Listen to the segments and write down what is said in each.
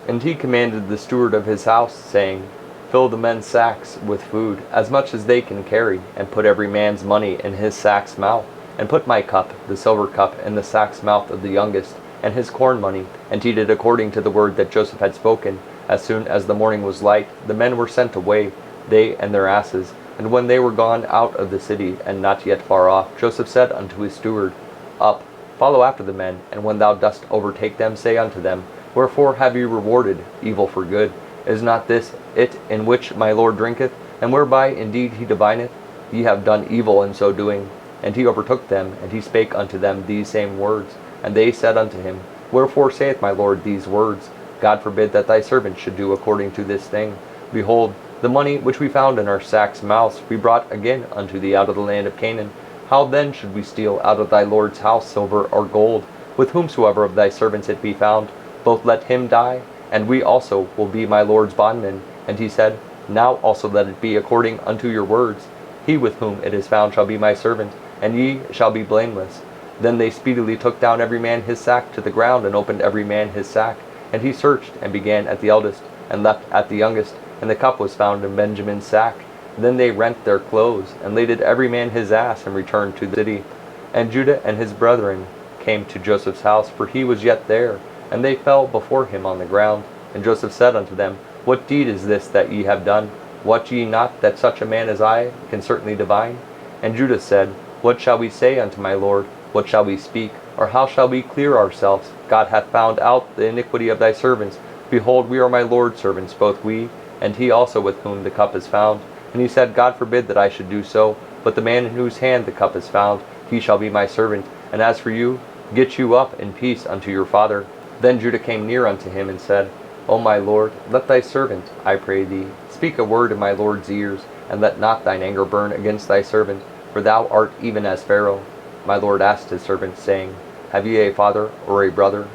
And he commanded the steward of his house, saying, Fill the men's sacks with food, as much as they can carry, and put every man's money in his sack's mouth, and put my cup, the silver cup, in the sack's mouth of the youngest, and his corn money. And he did according to the word that Joseph had spoken. As soon as the morning was light, the men were sent away, they and their asses. And when they were gone out of the city, and not yet far off, Joseph said unto his steward, Up, follow after the men, and when thou dost overtake them, say unto them, Wherefore have ye rewarded evil for good? Is not this it in which my Lord drinketh, and whereby indeed he divineth? Ye have done evil in so doing. And he overtook them, and he spake unto them these same words. And they said unto him, Wherefore saith my Lord these words? God forbid that thy servant should do according to this thing. Behold, the money which we found in our sacks' mouths we brought again unto thee out of the land of Canaan. How then should we steal out of thy Lord's house silver or gold? With whomsoever of thy servants it be found, both let him die, and we also will be my Lord's bondmen. And he said, Now also let it be according unto your words. He with whom it is found shall be my servant, and ye shall be blameless. Then they speedily took down every man his sack to the ground, and opened every man his sack. And he searched, and began at the eldest, and left at the youngest. And the cup was found in Benjamin's sack. Then they rent their clothes, and laded every man his ass, and returned to the city. And Judah and his brethren came to Joseph's house, for he was yet there. And they fell before him on the ground. And Joseph said unto them, What deed is this that ye have done? Wot ye not that such a man as I can certainly divine? And Judah said, What shall we say unto my Lord? What shall we speak? Or how shall we clear ourselves? God hath found out the iniquity of thy servants. Behold, we are my Lord's servants, both we, and he also with whom the cup is found. And he said, God forbid that I should do so, but the man in whose hand the cup is found, he shall be my servant. And as for you, get you up in peace unto your father. Then Judah came near unto him, and said, O my Lord, let thy servant, I pray thee, speak a word in my Lord's ears, and let not thine anger burn against thy servant, for thou art even as Pharaoh. My Lord asked his servants, saying, Have ye a father or a brother?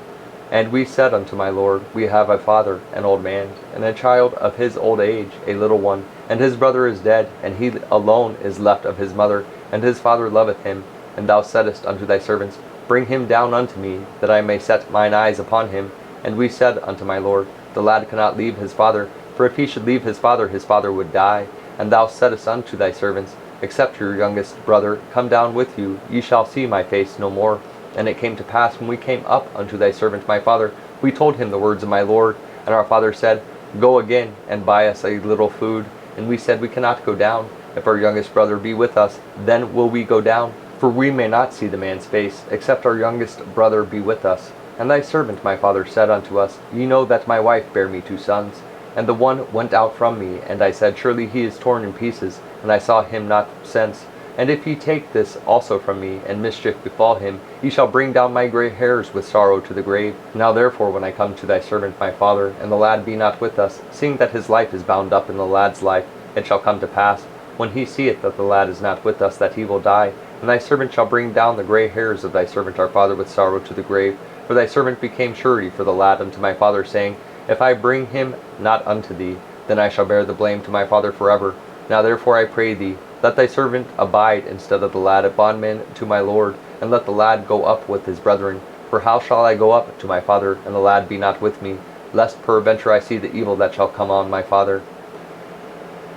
And we said unto my Lord, We have a father, an old man, and a child of his old age, a little one, and his brother is dead, and he alone is left of his mother, and his father loveth him. And thou saidst unto thy servants, Bring him down unto me, that I may set mine eyes upon him. And we said unto my Lord, The lad cannot leave his father, for if he should leave his father would die. And thou saidst unto thy servants, Except your youngest brother come down with you, ye shall see my face no more. And it came to pass, when we came up unto thy servant my father, we told him the words of my Lord. And our father said, Go again, and buy us a little food. And we said, We cannot go down. If our youngest brother be with us, then will we go down. For we may not see the man's face, except our youngest brother be with us. And thy servant my father said unto us, Ye know that my wife bare me 2 sons. And the one went out from me, and I said, Surely he is torn in pieces, and I saw him not since. And if ye take this also from me, and mischief befall him, ye shall bring down my gray hairs with sorrow to the grave. Now therefore, when I come to thy servant my father, and the lad be not with us, seeing that his life is bound up in the lad's life, it shall come to pass, when he seeth that the lad is not with us, that he will die. And thy servant shall bring down the gray hairs of thy servant our father with sorrow to the grave. For thy servant became surety for the lad unto my father, saying, If I bring him not unto thee, then I shall bear the blame to my father forever. Now therefore I pray thee, let thy servant abide instead of the lad a bondman to my Lord, and let the lad go up with his brethren. For how shall I go up to my father, and the lad be not with me, lest peradventure I see the evil that shall come on my father?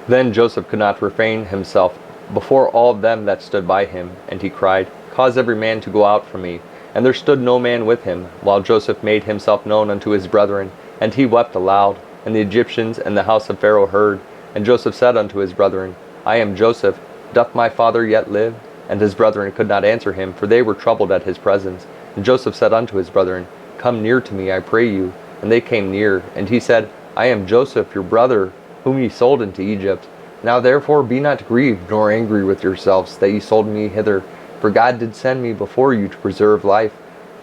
Then Joseph could not refrain himself before all them that stood by him, and he cried, Cause every man to go out from me. And there stood no man with him, while Joseph made himself known unto his brethren. And he wept aloud, and the Egyptians and the house of Pharaoh heard. And Joseph said unto his brethren, I am Joseph, doth my father yet live? And his brethren could not answer him, for they were troubled at his presence. And Joseph said unto his brethren, Come near to me, I pray you. And they came near. And he said, I am Joseph, your brother, whom ye sold into Egypt. Now therefore be not grieved, nor angry with yourselves, that ye sold me hither. For God did send me before you to preserve life.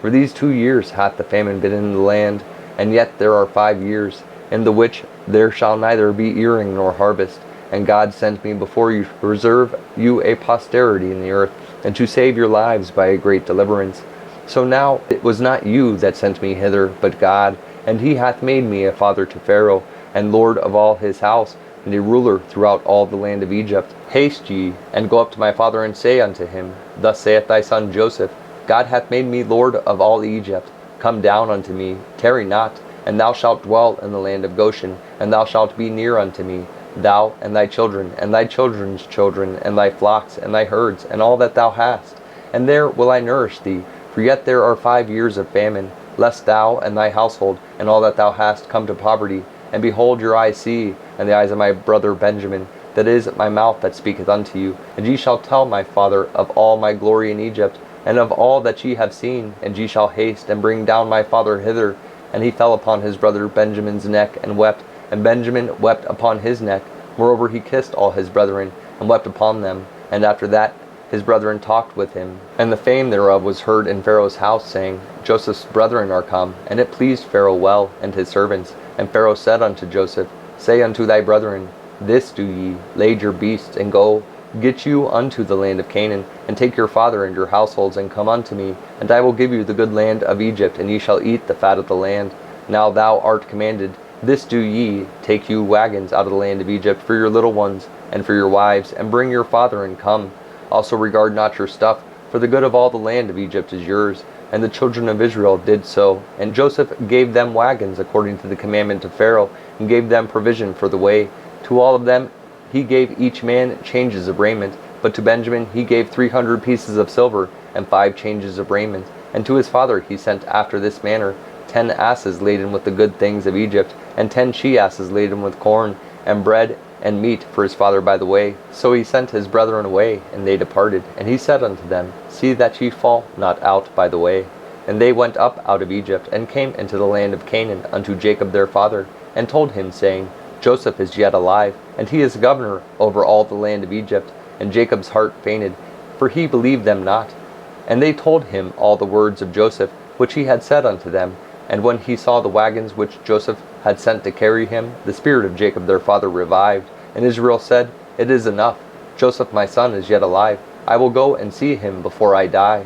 For these 2 years hath the famine been in the land, and yet there are 5 years, in the which there shall neither be earing nor harvest. And God sent me before you to preserve you a posterity in the earth, and to save your lives by a great deliverance. So now it was not you that sent me hither, but God, and he hath made me a father to Pharaoh, and lord of all his house, and a ruler throughout all the land of Egypt. Haste ye, and go up to my father, and say unto him, Thus saith thy son Joseph, God hath made me lord of all Egypt. Come down unto me, tarry not. And thou shalt dwell in the land of Goshen, and thou shalt be near unto me, thou and thy children, and thy children's children, and thy flocks, and thy herds, and all that thou hast. And there will I nourish thee, for yet there are 5 years of famine, lest thou and thy household, and all that thou hast, come to poverty. And behold, your eyes see, and the eyes of my brother Benjamin, that is my mouth that speaketh unto you. And ye shall tell my father of all my glory in Egypt, and of all that ye have seen, and ye shall haste and bring down my father hither. And he fell upon his brother Benjamin's neck, and wept, and Benjamin wept upon his neck. Moreover he kissed all his brethren, and wept upon them. And after that his brethren talked with him. And the fame thereof was heard in Pharaoh's house, saying, Joseph's brethren are come. And it pleased Pharaoh well, and his servants. And Pharaoh said unto Joseph, Say unto thy brethren, This do ye, lade your beasts, and go, get you unto the land of Canaan, and take your father and your households, and come unto me, and I will give you the good land of Egypt, and ye shall eat the fat of the land. Now thou art commanded, This do ye, take you wagons out of the land of Egypt for your little ones, and for your wives, and bring your father, and come. Also regard not your stuff, for the good of all the land of Egypt is yours. And the children of Israel did so. And Joseph gave them wagons according to the commandment of Pharaoh, and gave them provision for the way. To all of them he gave each man changes of raiment, but to Benjamin he gave 300 pieces of silver, and 5 changes of raiment. And to his father he sent after this manner, 10 asses laden with the good things of Egypt, and 10 she-asses laden with corn, and bread, and meat for his father by the way. So he sent his brethren away, and they departed. And he said unto them, See that ye fall not out by the way. And they went up out of Egypt, and came into the land of Canaan unto Jacob their father, and told him, saying, Joseph is yet alive, and he is governor over all the land of Egypt. And Jacob's heart fainted, for he believed them not. And they told him all the words of Joseph, which he had said unto them. And when he saw the wagons which Joseph had sent to carry him, the spirit of Jacob their father revived. And Israel said, It is enough. Joseph my son is yet alive. I will go and see him before I die.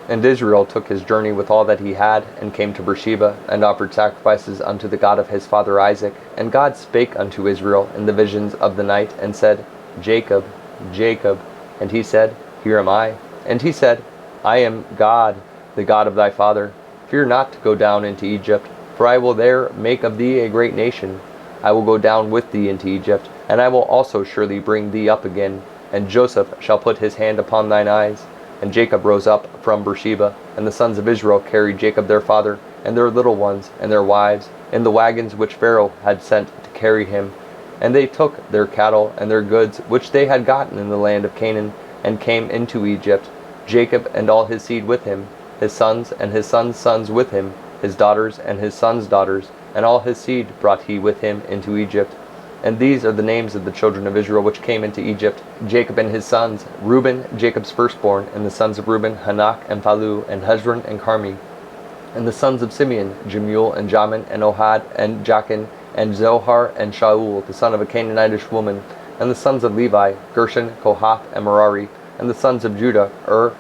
And Israel took his journey with all that he had, and came to Beersheba, and offered sacrifices unto the God of his father Isaac. And God spake unto Israel in the visions of the night, and said, Jacob, Jacob. And he said, Here am I. And he said, I am God, the God of thy father. Fear not to go down into Egypt, for I will there make of thee a great nation. I will go down with thee into Egypt, and I will also surely bring thee up again. And Joseph shall put his hand upon thine eyes. And Jacob rose up from Beersheba, and the sons of Israel carried Jacob their father, and their little ones, and their wives, in the wagons which Pharaoh had sent to carry him. And they took their cattle and their goods, which they had gotten in the land of Canaan, and came into Egypt, Jacob and all his seed with him, his sons and his sons' sons with him, his daughters and his sons' daughters, and all his seed brought he with him into Egypt. And these are the names of the children of Israel which came into Egypt: Jacob and his sons, Reuben, Jacob's firstborn, and the sons of Reuben, Hanok and Phalu, and Hezron and Carmi. And the sons of Simeon, Jemuel and Jamin, and Ohad, and Jachin, and Zohar, and Shaul, the son of a Canaanitish woman. And the sons of Levi, Gershon, Kohath, and Merari. And the sons of Judah,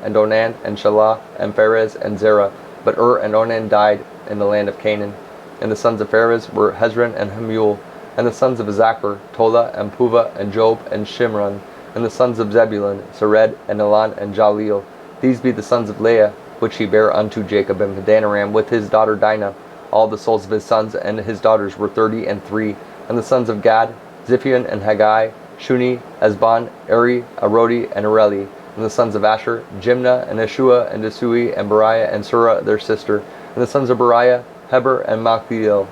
and Onan, and Shelah, and Pharez, and Zerah. But and Onan died in the land of Canaan. And the sons of Pharez were Hezron and Hamuel. And the sons of Zachar, Tola, and Puvah, and Job, and Shimron. And the sons of Zebulun, Sered, and Elon, and Jaleel. These be the sons of Leah, which he bare unto Jacob in Padanaram with his daughter Dinah. All the souls of his sons and his daughters were 33. And the sons of Gad, Ziphion, and Haggai, Shuni, Esbon, Eri, Arodi, and Areli. And the sons of Asher, Jimnah, and Yeshua, and Desui, and Beriah, and Surah their sister. And the sons of Beriah, Heber, and Malchiel.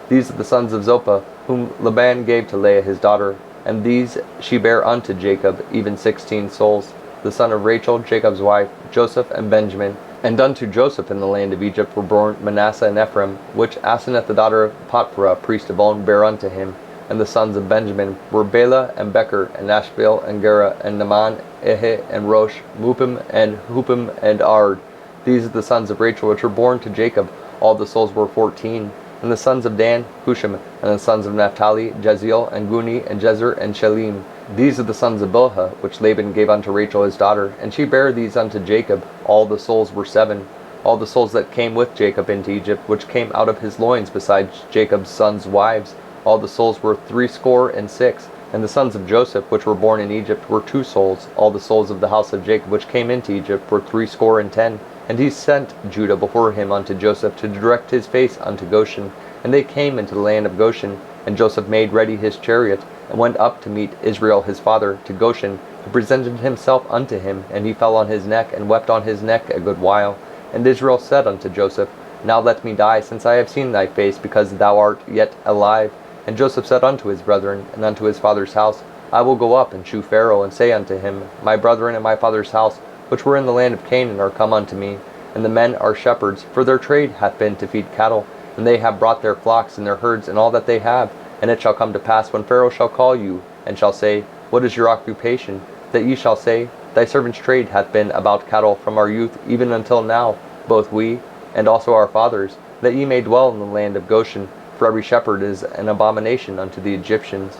These are the sons of Zopah, whom Laban gave to Leah his daughter. And these she bare unto Jacob, even 16 souls. The son of Rachel, Jacob's wife, Joseph, and Benjamin. And unto Joseph in the land of Egypt were born Manasseh and Ephraim, which Asenath the daughter of Potphera, priest of On, bare unto him. And the sons of Benjamin were Bela, and Becher, and Ashbel, and Gera, and Naaman, Ehe, and Rosh, Mupim, and Hupim, and Ard. These are the sons of Rachel which were born to Jacob. All the souls were 14. And the sons of Dan, Hushim, and the sons of Naphtali, Jeziel, and Guni, and Jezer, and Shalim. These are the sons of Bilhah, which Laban gave unto Rachel his daughter, and she bare these unto Jacob. All the souls were 7. All the souls that came with Jacob into Egypt, which came out of his loins, besides Jacob's sons' wives, all the souls were 66. And the sons of Joseph, which were born in Egypt, were 2 souls. All the souls of the house of Jacob, which came into Egypt, were 70. And he sent Judah before him unto Joseph to direct his face unto Goshen. And they came into the land of Goshen. And Joseph made ready his chariot, and went up to meet Israel his father to Goshen, and presented himself unto him. And he fell on his neck, and wept on his neck a good while. And Israel said unto Joseph, Now let me die, since I have seen thy face, because thou art yet alive. And Joseph said unto his brethren, and unto his father's house, I will go up and shew Pharaoh, and say unto him, My brethren and my father's house, which were in the land of Canaan, are come unto me. And the men are shepherds, for their trade hath been to feed cattle. And they have brought their flocks and their herds, and all that they have. And it shall come to pass, when Pharaoh shall call you, and shall say, What is your occupation? That ye shall say, Thy servant's trade hath been about cattle from our youth even until now, both we, and also our fathers, that ye may dwell in the land of Goshen, for every shepherd is an abomination unto the Egyptians.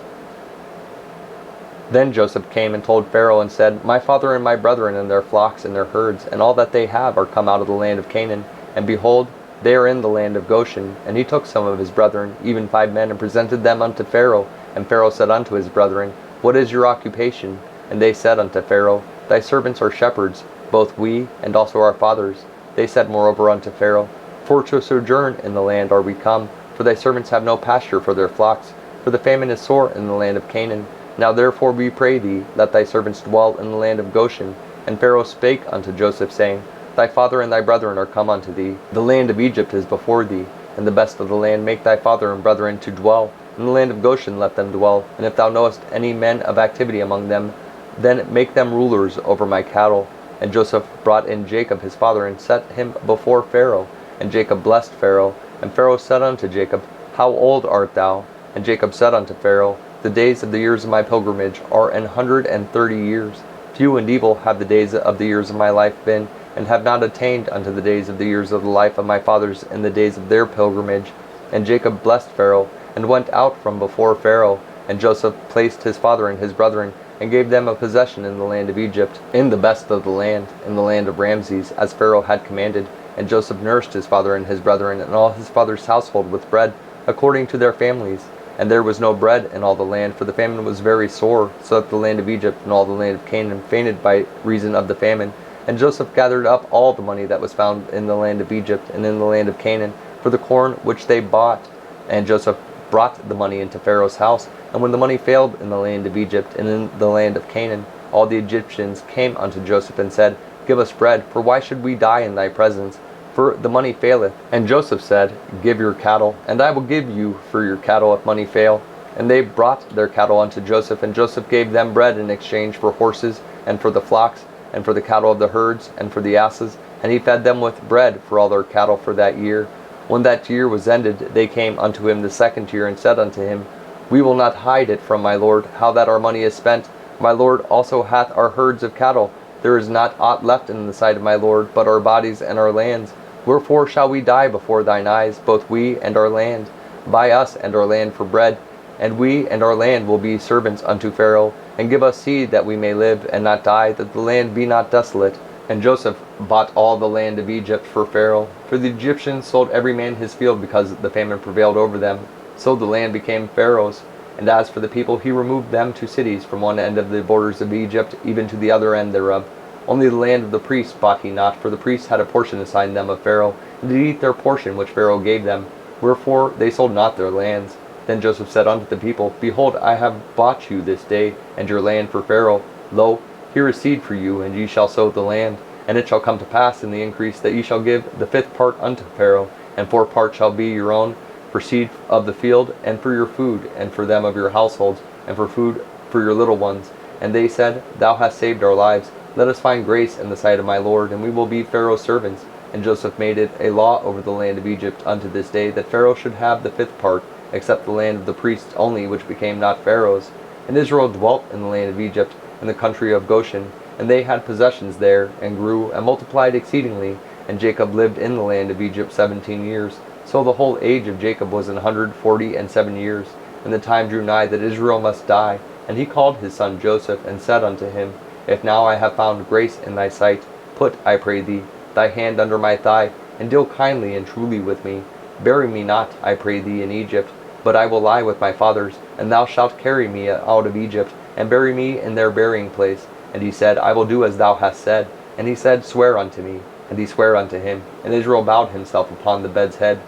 Then Joseph came and told Pharaoh, and said, My father and my brethren and their flocks and their herds, and all that they have, are come out of the land of Canaan, and behold, they are in the land of Goshen. And he took some of his brethren, even 5 men, and presented them unto Pharaoh. And Pharaoh said unto his brethren, What is your occupation? And they said unto Pharaoh, Thy servants are shepherds, both we, and also our fathers. They said moreover unto Pharaoh, For to sojourn in the land are we come, for thy servants have no pasture for their flocks, for the famine is sore in the land of Canaan. Now therefore we pray thee, let thy servants dwell in the land of Goshen. And Pharaoh spake unto Joseph, saying, Thy father and thy brethren are come unto thee. The land of Egypt is before thee, and the best of the land make thy father and brethren to dwell. In the land of Goshen let them dwell, and if thou knowest any men of activity among them, then make them rulers over my cattle. And Joseph brought in Jacob his father, and set him before Pharaoh. And Jacob blessed Pharaoh. And Pharaoh said unto Jacob, How old art thou? And Jacob said unto Pharaoh, The days of the years of my pilgrimage are 130 years. Few and evil have the days of the years of my life been, and have not attained unto the days of the years of the life of my fathers in the days of their pilgrimage. And Jacob blessed Pharaoh, and went out from before Pharaoh. And Joseph placed his father and his brethren, and gave them a possession in the land of Egypt, in the best of the land, in the land of Ramses, as Pharaoh had commanded. And Joseph nursed his father and his brethren, and all his father's household with bread, according to their families. And there was no bread in all the land, for the famine was very sore, so that the land of Egypt and all the land of Canaan fainted by reason of the famine. And Joseph gathered up all the money that was found in the land of Egypt and in the land of Canaan, for the corn which they bought. And Joseph brought the money into Pharaoh's house. And when the money failed in the land of Egypt and in the land of Canaan, all the Egyptians came unto Joseph and said, Give us bread, for why should we die in thy presence? For the money faileth. And Joseph said, Give your cattle, and I will give you for your cattle if money fail. And they brought their cattle unto Joseph, and Joseph gave them bread in exchange for horses, and for the flocks, and for the cattle of the herds, and for the asses. And he fed them with bread for all their cattle for that year. When that year was ended, they came unto him the second year, and said unto him, We will not hide it from my lord, how that our money is spent. My lord also hath our herds of cattle. There is not aught left in the sight of my lord, but our bodies and our lands. Wherefore shall we die before thine eyes, both we and our land? Buy us and our land for bread, and we and our land will be servants unto Pharaoh. And give us seed that we may live and not die, that the land be not desolate. And Joseph bought all the land of Egypt for Pharaoh. For the Egyptians sold every man his field, because the famine prevailed over them. So the land became Pharaoh's. And as for the people, he removed them to cities, from one end of the borders of Egypt even to the other end thereof. Only the land of the priests bought he not, for the priests had a portion assigned them of Pharaoh, and did eat their portion which Pharaoh gave them. Wherefore they sold not their lands. Then Joseph said unto the people, Behold, I have bought you this day, and your land for Pharaoh. Lo, here is seed for you, and ye shall sow the land. And it shall come to pass in the increase, that ye shall give the 5th part unto Pharaoh, and 4 parts shall be your own, for seed of the field, and for your food, and for them of your households, and for food for your little ones. And they said, Thou hast saved our lives. Let us find grace in the sight of my lord, and we will be Pharaoh's servants. And Joseph made it a law over the land of Egypt unto this day, that Pharaoh should have the 5th part, except the land of the priests only, which became not Pharaoh's. And Israel dwelt in the land of Egypt, in the country of Goshen, and they had possessions there, and grew, and multiplied exceedingly. And Jacob lived in the land of Egypt 17 years. So the whole age of Jacob was 147 years. And the time drew nigh that Israel must die. And he called his son Joseph, and said unto him, If now I have found grace in thy sight, put, I pray thee, thy hand under my thigh, and deal kindly and truly with me. Bury me not, I pray thee, in Egypt, but I will lie with my fathers, and thou shalt carry me out of Egypt, and bury me in their burying place. And he said, I will do as thou hast said. And he said, Swear unto me. And he sware unto him, and Israel bowed himself upon the bed's head.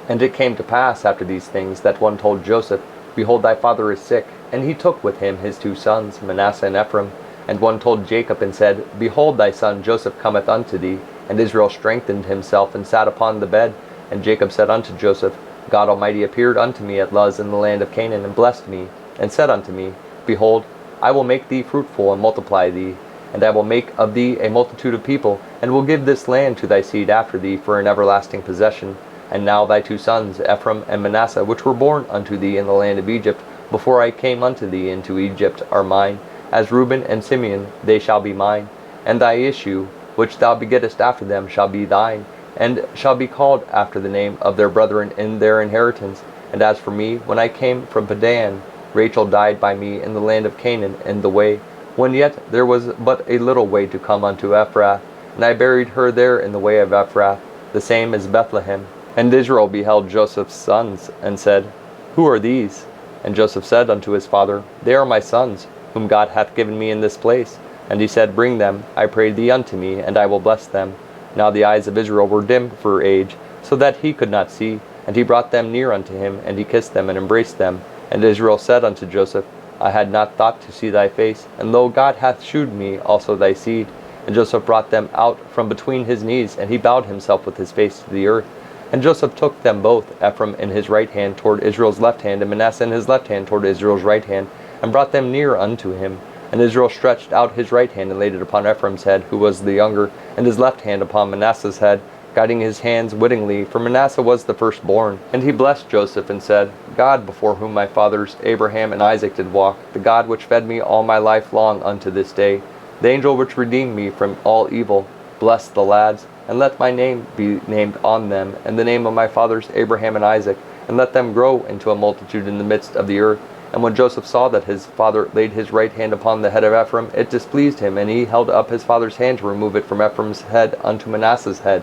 And it came to pass after these things, that one told Joseph, Behold, thy father is sick. And he took with him his 2 sons, Manasseh and Ephraim. And one told Jacob, and said, Behold, thy son Joseph cometh unto thee. And Israel strengthened himself, and sat upon the bed. And Jacob said unto Joseph, God Almighty appeared unto me at Luz in the land of Canaan, and blessed me, and said unto me, Behold, I will make thee fruitful, and multiply thee. And I will make of thee a multitude of people, and will give this land to thy seed after thee for an everlasting possession. And now thy 2 sons, Ephraim and Manasseh, which were born unto thee in the land of Egypt, before I came unto thee into Egypt, are mine. As Reuben and Simeon, they shall be mine. And thy issue, which thou begettest after them, shall be thine, and shall be called after the name of their brethren in their inheritance. And as for me, when I came from Padan, Rachel died by me in the land of Canaan in the way, when yet there was but a little way to come unto Ephrath. And I buried her there in the way of Ephrath, the same as Bethlehem. And Israel beheld Joseph's sons, and said, Who are these? And Joseph said unto his father, They are my sons, whom God hath given me in this place. And he said, Bring them, I pray thee, unto me, and I will bless them. Now the eyes of Israel were dim for age, so that he could not see. And he brought them near unto him, and he kissed them, and embraced them. And Israel said unto Joseph, I had not thought to see thy face, and lo, God hath shewed me also thy seed. And Joseph brought them out from between his knees, and he bowed himself with his face to the earth. And Joseph took them both, Ephraim in his right hand toward Israel's left hand, and Manasseh in his left hand toward Israel's right hand, and brought them near unto him. And Israel stretched out his right hand, and laid it upon Ephraim's head, who was the younger, and his left hand upon Manasseh's head, guiding his hands wittingly, for Manasseh was the firstborn. And he blessed Joseph, and said, God, before whom my fathers Abraham and Isaac did walk, the God which fed me all my life long unto this day, the angel which redeemed me from all evil, bless the lads, and let my name be named on them, and the name of my fathers Abraham and Isaac, and let them grow into a multitude in the midst of the earth. And when Joseph saw that his father laid his right hand upon the head of Ephraim, it displeased him, and he held up his father's hand to remove it from Ephraim's head unto Manasseh's head.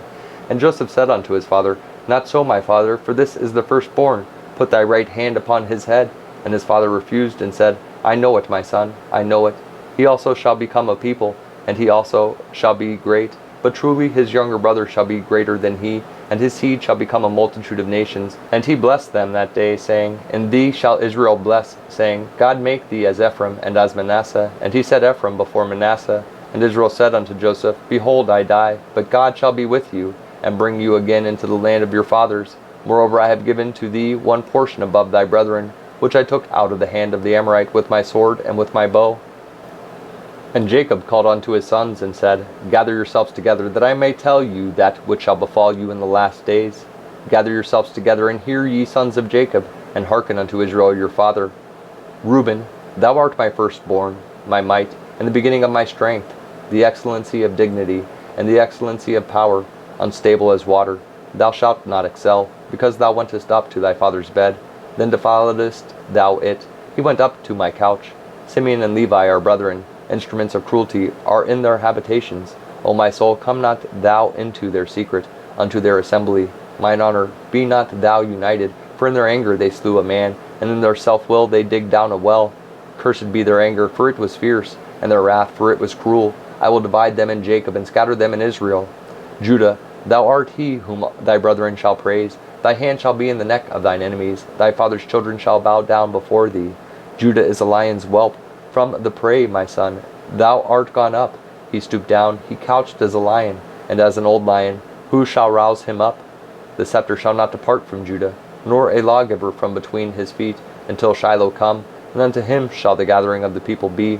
And Joseph said unto his father, Not so, my father, for this is the firstborn. Put thy right hand upon his head. And his father refused, and said, I know it, my son, I know it. He also shall become a people, and he also shall be great. But truly his younger brother shall be greater than he, and his seed shall become a multitude of nations. And he blessed them that day, saying, In thee shall Israel bless, saying, God make thee as Ephraim and as Manasseh. And he set Ephraim before Manasseh. And Israel said unto Joseph, Behold, I die, but God shall be with you, and bring you again into the land of your fathers. Moreover, I have given to thee one portion above thy brethren, which I took out of the hand of the Amorite with my sword and with my bow. And Jacob called unto his sons, and said, Gather yourselves together, that I may tell you that which shall befall you in the last days. Gather yourselves together, and hear, ye sons of Jacob, and hearken unto Israel your father. Reuben, thou art my firstborn, my might, and the beginning of my strength, the excellency of dignity, and the excellency of power, unstable as water. Thou shalt not excel, because thou wentest up to thy father's bed. Then defiledst thou it. He went up to my couch. Simeon and Levi are brethren. Instruments of cruelty are in their habitations. O my soul, come not thou into their secret, unto their assembly. Mine honor, be not thou united, for in their anger they slew a man, and in their self-will they digged down a well. Cursed be their anger, for it was fierce, and their wrath, for it was cruel. I will divide them in Jacob, and scatter them in Israel. Judah, thou art he whom thy brethren shall praise. Thy hand shall be in the neck of thine enemies. Thy father's children shall bow down before thee. Judah is a lion's whelp from the prey, my son. Thou art gone up. He stooped down, he couched as a lion, and as an old lion. Who shall rouse him up? The scepter shall not depart from Judah, nor a lawgiver from between his feet, until Shiloh come, and unto him shall the gathering of the people be.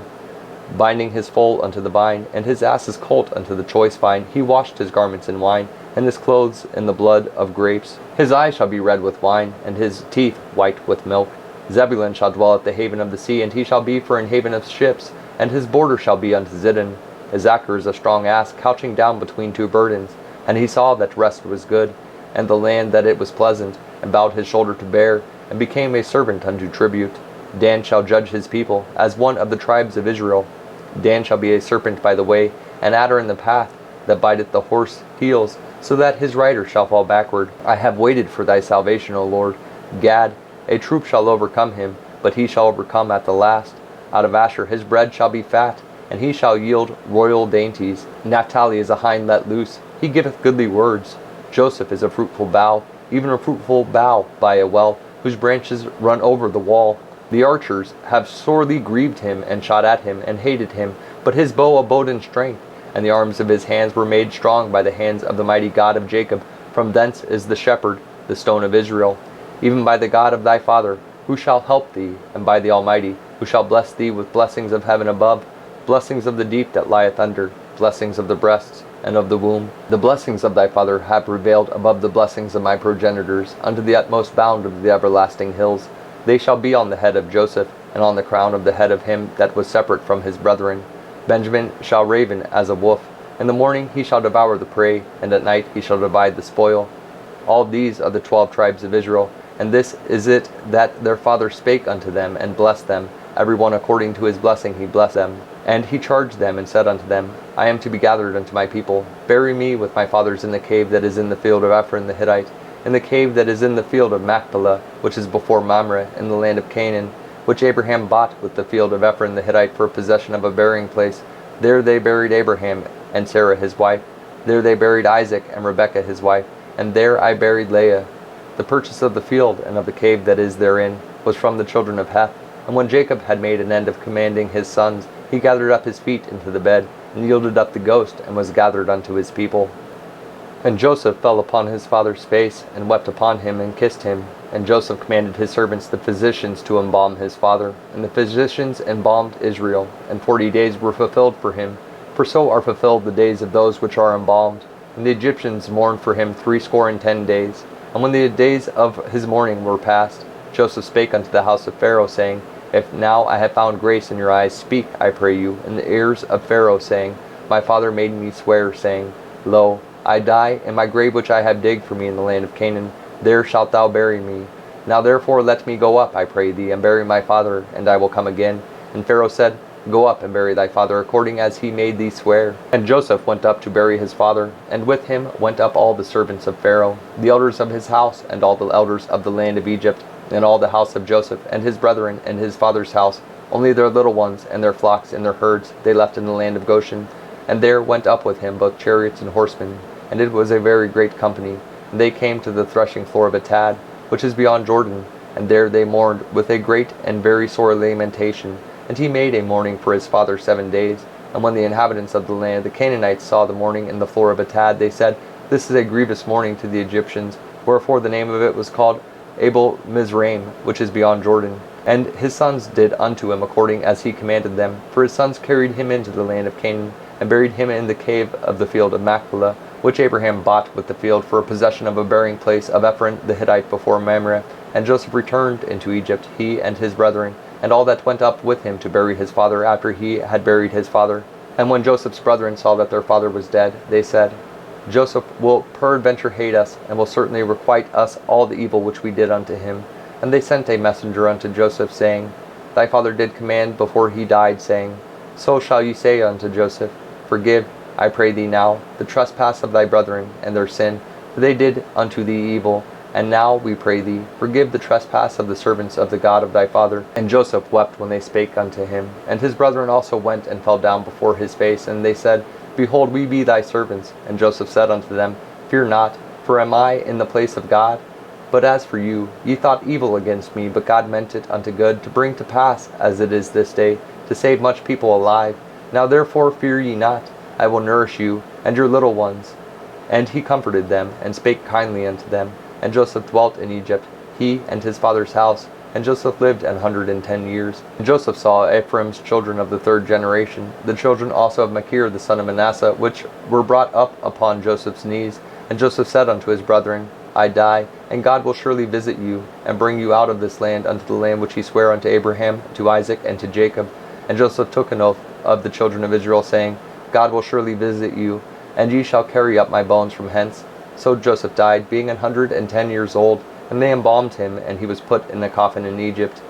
Binding his foal unto the vine, and his ass's colt unto the choice vine, he washed his garments in wine, and his clothes in the blood of grapes. His eyes shall be red with wine, and his teeth white with milk. Zebulun shall dwell at the haven of the sea, and he shall be for an haven of ships, and his border shall be unto Zidon. Issachar is a strong ass, couching down between two burdens. And he saw that rest was good, and the land that it was pleasant, and bowed his shoulder to bear, and became a servant unto tribute. Dan shall judge his people, as one of the tribes of Israel. Dan shall be a serpent by the way, an adder in the path, that biteth the horse heels, so that his rider shall fall backward. I have waited for thy salvation, O Lord. Gad, a troop shall overcome him, but he shall overcome at the last. Out of Asher his bread shall be fat, and he shall yield royal dainties. Naphtali is a hind let loose, he giveth goodly words. Joseph is a fruitful bough, even a fruitful bough by a well, whose branches run over the wall. The archers have sorely grieved him, and shot at him, and hated him, but his bow abode in strength, and the arms of his hands were made strong by the hands of the mighty God of Jacob. From thence is the shepherd, the stone of Israel, even by the God of thy father, who shall help thee, and by the Almighty, who shall bless thee with blessings of heaven above, blessings of the deep that lieth under, blessings of the breasts and of the womb. The blessings of thy father have prevailed above the blessings of my progenitors, unto the utmost bound of the everlasting hills. They shall be on the head of Joseph, and on the crown of the head of him that was separate from his brethren. Benjamin shall raven as a wolf. In the morning he shall devour the prey, and at night he shall divide the spoil. All these are the 12 tribes of Israel, and this is it that their father spake unto them, and blessed them. Every one according to his blessing he blessed them. And he charged them, and said unto them, I am to be gathered unto my people. Bury me with my fathers in the cave that is in the field of Ephron the Hittite, in the cave that is in the field of Machpelah, which is before Mamre, in the land of Canaan, which Abraham bought with the field of Ephron the Hittite for possession of a burying place. There they buried Abraham and Sarah his wife. There they buried Isaac and Rebekah his wife. And there I buried Leah. The purchase of the field and of the cave that is therein was from the children of Heth. And when Jacob had made an end of commanding his sons, he gathered up his feet into the bed, and yielded up the ghost, and was gathered unto his people. And Joseph fell upon his father's face, and wept upon him, and kissed him. And Joseph commanded his servants the physicians to embalm his father. And the physicians embalmed Israel, and 40 days were fulfilled for him. For so are fulfilled the days of those which are embalmed. And the Egyptians mourned for him 60 days. And when the days of his mourning were past, Joseph spake unto the house of Pharaoh, saying, If now I have found grace in your eyes, speak, I pray you, in the ears of Pharaoh, saying, My father made me swear, saying, Lo, I die, in my grave which I have digged for me in the land of Canaan, there shalt thou bury me. Now therefore let me go up, I pray thee, and bury my father, and I will come again. And Pharaoh said, Go up and bury thy father, according as he made thee swear. And Joseph went up to bury his father, and with him went up all the servants of Pharaoh, the elders of his house, and all the elders of the land of Egypt, and all the house of Joseph, and his brethren, and his father's house. Only their little ones, and their flocks, and their herds, they left in the land of Goshen. And there went up with him both chariots and horsemen, and it was a very great company. And they came to the threshing floor of Atad, which is beyond Jordan, and there they mourned with a great and very sore lamentation. And he made a mourning for his father 7 days. And when the inhabitants of the land, the Canaanites, saw the mourning in the floor of Atad, they said, This is a grievous mourning to the Egyptians. Wherefore the name of it was called Abel Mizraim, which is beyond Jordan. And his sons did unto him according as he commanded them. For his sons carried him into the land of Canaan, and buried him in the cave of the field of Machpelah, which Abraham bought with the field for a possession of a burying place of Ephron the Hittite before Mamre. And Joseph returned into Egypt, he and his brethren, and all that went up with him to bury his father after he had buried his father. And when Joseph's brethren saw that their father was dead, they said, Joseph will peradventure hate us, and will certainly requite us all the evil which we did unto him. And they sent a messenger unto Joseph, saying, Thy father did command before he died, saying, So shall ye say unto Joseph, Forgive, I pray thee now, the trespass of thy brethren, and their sin, for they did unto thee evil. And now, we pray thee, forgive the trespass of the servants of the God of thy father. And Joseph wept when they spake unto him. And his brethren also went and fell down before his face, and they said, Behold, we be thy servants. And Joseph said unto them, Fear not, for am I in the place of God? But as for you, ye thought evil against me, but God meant it unto good, to bring to pass, as it is this day, to save much people alive. Now therefore fear ye not, I will nourish you, and your little ones. And he comforted them, and spake kindly unto them. And Joseph dwelt in Egypt, he and his father's house. And Joseph lived 110 years. And Joseph saw Ephraim's children of the 3rd generation, the children also of Machir the son of Manasseh, which were brought up upon Joseph's knees. And Joseph said unto his brethren, I die, and God will surely visit you, and bring you out of this land unto the land which he sware unto Abraham, to Isaac, and to Jacob. And Joseph took an oath of the children of Israel, saying, God will surely visit you, and ye shall carry up my bones from hence. So Joseph died, being 110 years old, and they embalmed him, and he was put in a coffin in Egypt.